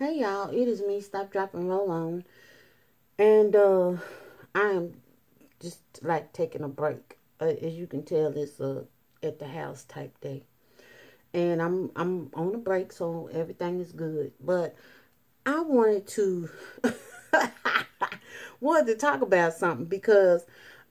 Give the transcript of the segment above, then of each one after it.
Hey y'all, it is me, Stop, Drop, and Roll On. And I am just like taking a break. As you can tell, it's at the house type day. And I'm on a break, so everything is good. But I wanted to wanted to talk about something because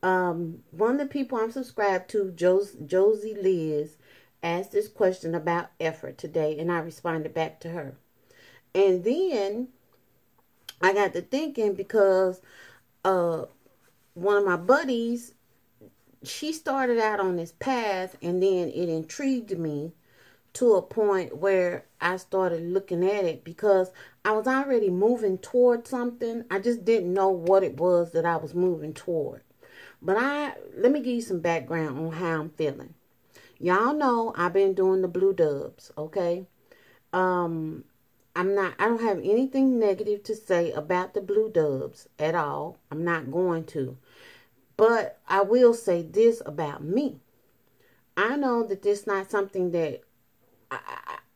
one of the people I'm subscribed to, Josie Liz, asked this question about effort today, and I responded back to her. And then I got to thinking because uh one of my buddies, she started out on this path, and then it intrigued me to a point where I started looking at it because I was already moving toward something. I just didn't know what it was that I was moving toward. But let me give you some background on how I'm feeling. Y'all know I've been doing the blue dubs, okay? Um I don't have anything negative to say about the blue dubs at all. I'm not going to. But I will say this about me. I know that this is not something that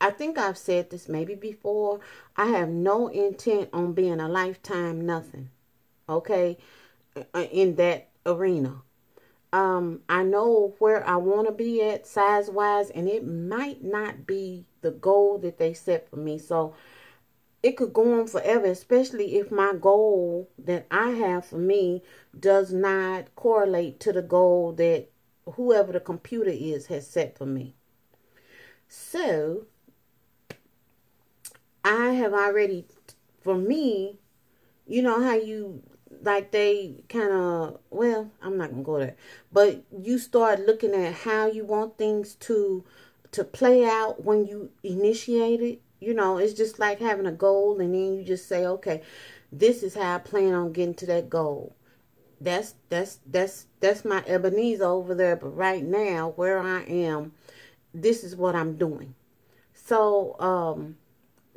I think I've said this maybe before. I have no intent on being a lifetime nothing. Okay? In that arena. I know where I want to be at size wise, and it might not be the goal that they set for me. So it could go on forever, especially if my goal that I have for me does not correlate to the goal that whoever the computer is has set for me. So I have already, for me, you know how you, like they kind of, well, I'm not going to go there, but you start looking at how you want things to play out when you initiate it. You know, it's just like having a goal, and then you just say, okay, this is how I plan on getting to that goal. That's my Ebenezer over there. But right now, where I am, this is what I'm doing. So,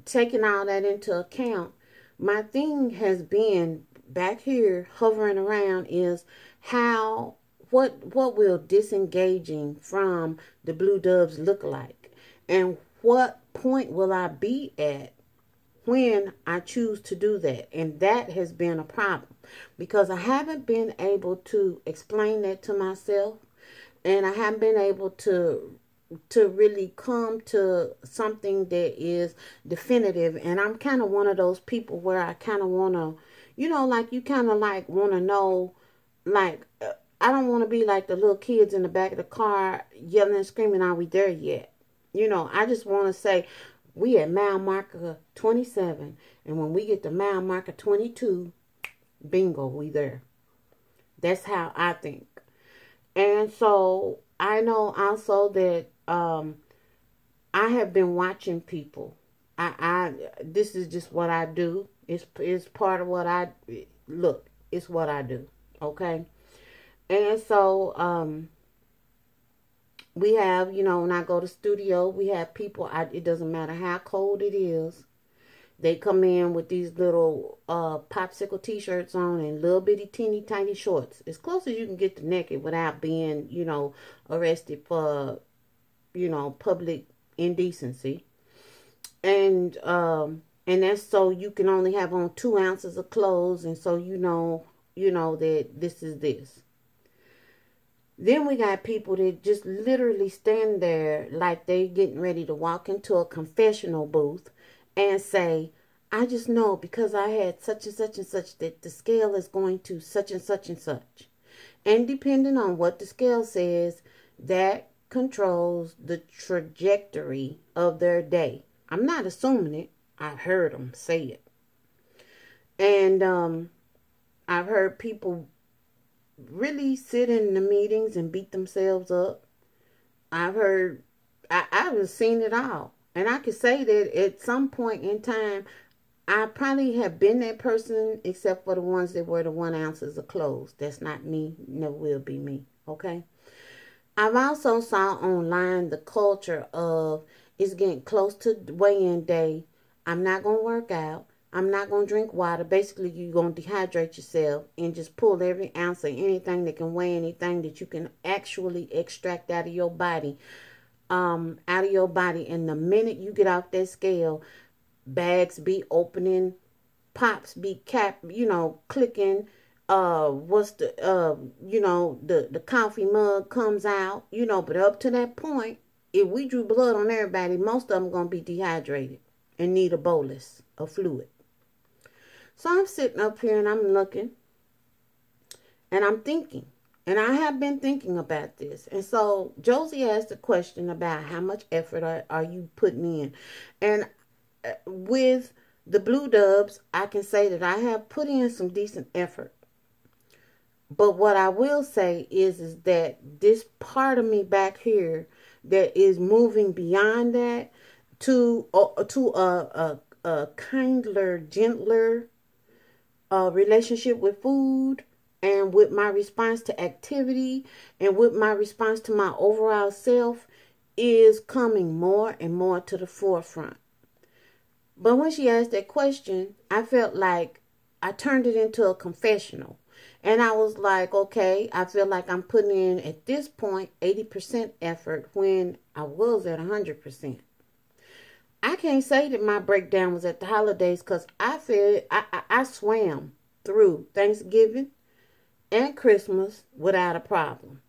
taking all that into account, my thing has been back here hovering around is how what will disengaging from the blue dubs look like, and what point will I be at when I choose to do that. And that has been a problem because I haven't been able to explain that to myself, and I haven't been able to really come to something that is definitive. And I'm kind of one of those people where I kind of want to, like you kind of like want to know, like, I don't want to be like the little kids in the back of the car yelling and screaming, are we there yet? I just want to say we at mile marker 27, and when we get to mile marker 22, bingo, we there. That's how I think. And so I know also that I have been watching people. I this is just what I do. It's part of what I look. It's what I do. Okay. And so we have, when I go to studio, we have people. It doesn't matter how cold it is. They come in with these little popsicle t-shirts on and little bitty teeny tiny shorts. As close as you can get to naked without being, arrested for, public indecency. And that's so you can only have on 2 ounces of clothes, and so you know that this is this. Then we got people that just literally stand there like they getting ready to walk into a confessional booth and say, I just know because I had such and such and such that the scale is going to such and such and such. And depending on what the scale says, that controls the trajectory of their day. I'm not assuming it. I've heard them say it. And I've heard people really sit in the meetings and beat themselves up. I've seen it all. And I could say that at some point in time, I probably have been that person, except for the ones that wear the 1 ounces of clothes. That's not me. Never will be me. Okay. I've also saw online the culture of it's getting close to weigh-in day. I'm not going to work out. I'm not going to drink water. Basically, you're going to dehydrate yourself and just pull every ounce of anything that can weigh anything that you can actually extract out of your body. And the minute you get off that scale, bags be opening, pops be clicking, what's the the coffee mug comes out, but up to that point, if we drew blood on everybody, most of them gonna be dehydrated and need a bolus of fluid. So I'm sitting up here and I'm looking and I'm thinking, and I have been thinking about this. And so Josie asked a question about how much effort are you putting in. And with the Blue Dubs, I can say that I have put in some decent effort. But what I will say is that this part of me back here that is moving beyond that to a kinder, gentler relationship with food, and with my response to activity, and with my response to my overall self, is coming more and more to the forefront. But when she asked that question, I felt like I turned it into a confessional. And I was like, okay, I feel like I'm putting in, at this point, 80% effort when I was at 100%. I can't say that my breakdown was at the holidays, because I swam through Thanksgiving and Christmas without a problem.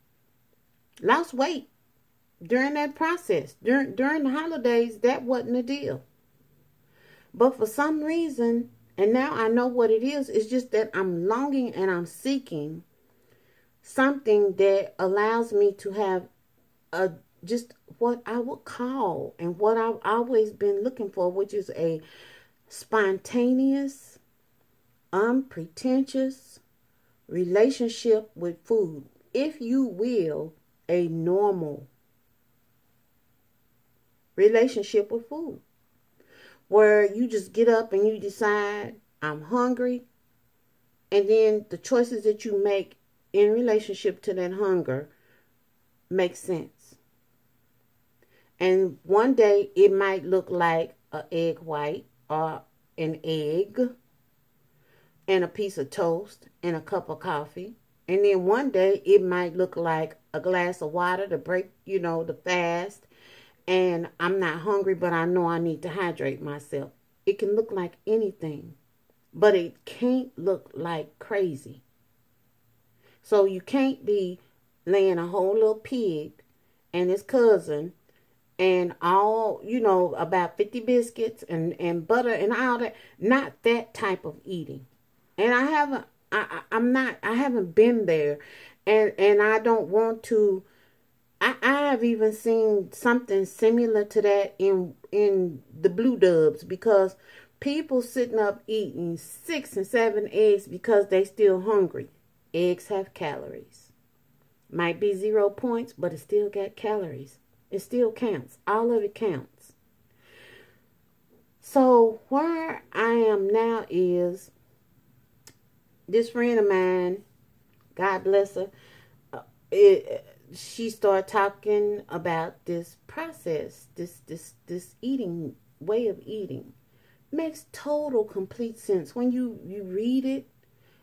Lost weight during that process. During the holidays, that wasn't a deal. But for some reason, and now I know what it is, it's just that I'm longing and I'm seeking something that allows me to have just what I would call, and what I've always been looking for, which is a spontaneous, unpretentious relationship with food. If you will, a normal relationship with food, where you just get up and you decide, I'm hungry, and then the choices that you make in relationship to that hunger make sense. And one day it might look like an egg white, or an egg and a piece of toast and a cup of coffee. And then one day it might look like a glass of water to break, the fast. And I'm not hungry, but I know I need to hydrate myself. It can look like anything, but it can't look like crazy. So you can't be laying a whole little pig and his cousin and all, about 50 biscuits and butter and all that. Not that type of eating. And I haven't been there, and I don't want to. I have even seen something similar to that in the Blue Dubs, because people sitting up eating 6 and 7 eggs because they still hungry. Eggs have calories. Might be 0 points, but it still got calories. It still counts. All of it counts. So where I am now is, this friend of mine, God bless her, she started talking about this process, this eating way of eating. Makes total complete sense when you read it.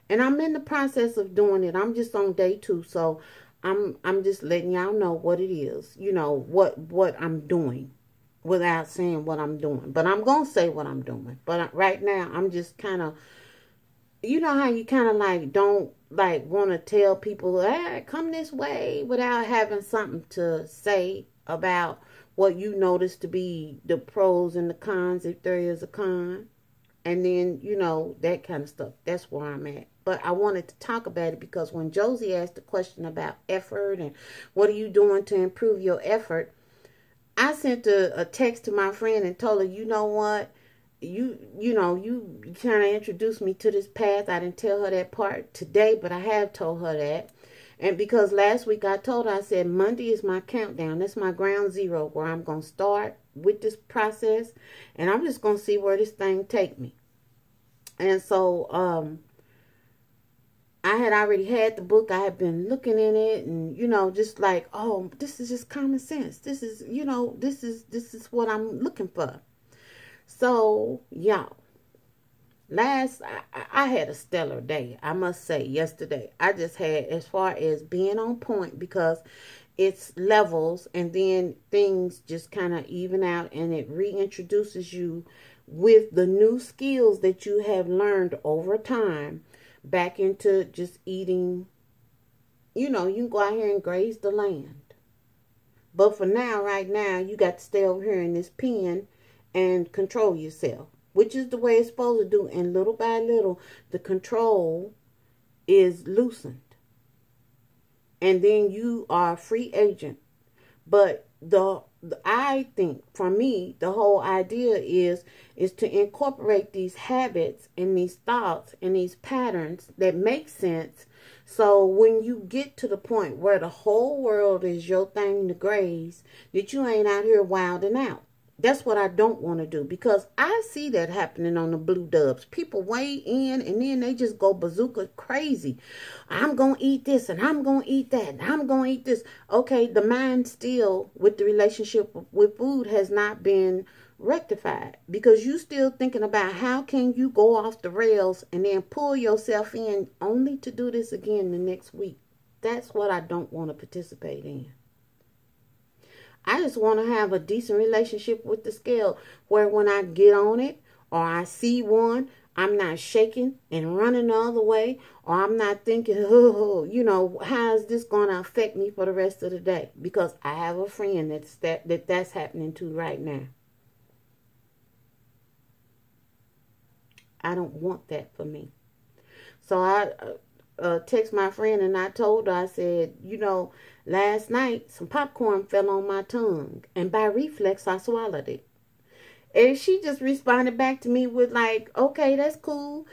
And I'm in the process of doing it. I'm just on day 2, so I'm just letting y'all know what it is. What I'm doing, without saying what I'm doing. But I'm gonna say what I'm doing. But right now I'm just kind of, how you kind of like don't like want to tell people, come this way, without having something to say about what you notice to be the pros and the cons, if there is a con. And then, that kind of stuff. That's where I'm at. But I wanted to talk about it because when Josie asked the question about effort and what are you doing to improve your effort, I sent a text to my friend and told her, you know what? You kind of introduced me to this path. I didn't tell her that part today, but I have told her that. And because last week I told her, I said, Monday is my countdown. That's my ground zero, where I'm going to start with this process. And I'm just going to see where this thing take me. And so I had already had the book. I had been looking in it and, just like, oh, this is just common sense. This is, this is what I'm looking for. So, y'all, I had a stellar day, I must say, yesterday. I just had, as far as being on point, because it's levels and then things just kind of even out and it reintroduces you with the new skills that you have learned over time back into just eating. You know, you can go out here and graze the land. But for now, right now, you got to stay over here in this pen and control yourself, which is the way it's supposed to do. And little by little, the control is loosened. And then you are a free agent. But I think, for me, the whole idea is to incorporate these habits and these thoughts and these patterns that make sense. So when you get to the point where the whole world is your thing to graze, that you ain't out here wilding out. That's what I don't want to do, because I see that happening on the Blue Dubs. People weigh in and then they just go bazooka crazy. I'm going to eat this and I'm going to eat that and I'm going to eat this. Okay, the mind still with the relationship with food has not been rectified, because you still thinking about how can you go off the rails and then pull yourself in only to do this again the next week. That's what I don't want to participate in. I just want to have a decent relationship with the scale where when I get on it or I see one, I'm not shaking and running the other way, or I'm not thinking, oh, you know, how is this going to affect me for the rest of the day? Because I have a friend that's happening to right now. I don't want that for me. So I text my friend and I told her, I said, you know, last night some popcorn fell on my tongue and by reflex I swallowed it. And she just responded back to me with like, okay, that's cool.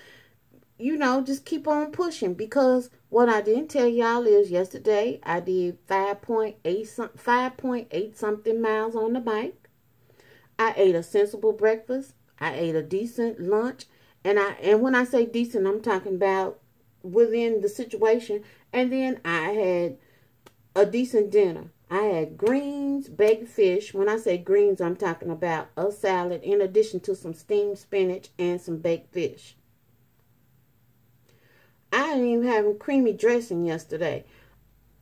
You know, just keep on pushing, because what I didn't tell y'all is yesterday I did 5.8 something miles on the bike. I ate a sensible breakfast. I ate a decent lunch. And when I say decent, I'm talking about within the situation. And then I had a decent dinner. I had greens, baked fish. When I say greens, I'm talking about a salad in addition to some steamed spinach and some baked fish. I didn't even have a creamy dressing yesterday.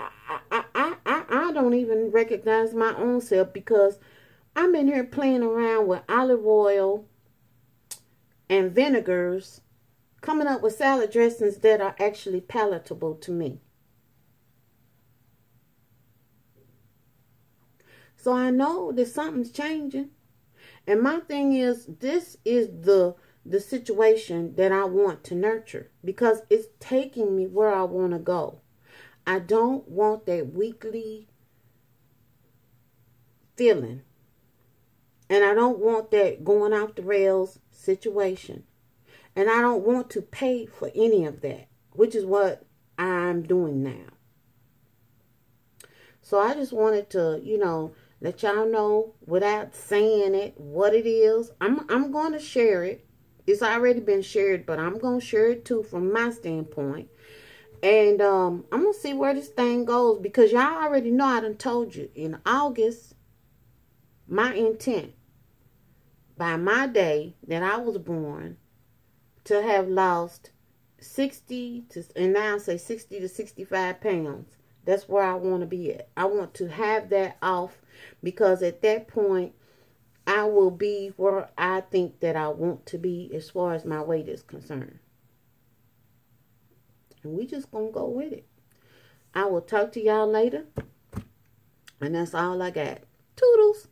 I don't even recognize my own self, because I'm in here playing around with olive oil and vinegars, coming up with salad dressings that are actually palatable to me. So I know that something's changing. And my thing is, this is the situation that I want to nurture, because it's taking me where I want to go. I don't want that weekly feeling. And I don't want that going off the rails situation. And I don't want to pay for any of that, which is what I'm doing now. So I just wanted to, you know, let y'all know without saying it what it is. I'm going to share it. It's already been shared, but I'm going to share it too from my standpoint. And I'm going to see where this thing goes, because y'all already know I done told you in August, my intent by my day that I was born to have lost 60 to 65 pounds. That's where I want to be at. I want to have that off, because at that point, I will be where I think that I want to be as far as my weight is concerned. And we just going to go with it. I will talk to y'all later. And that's all I got. Toodles.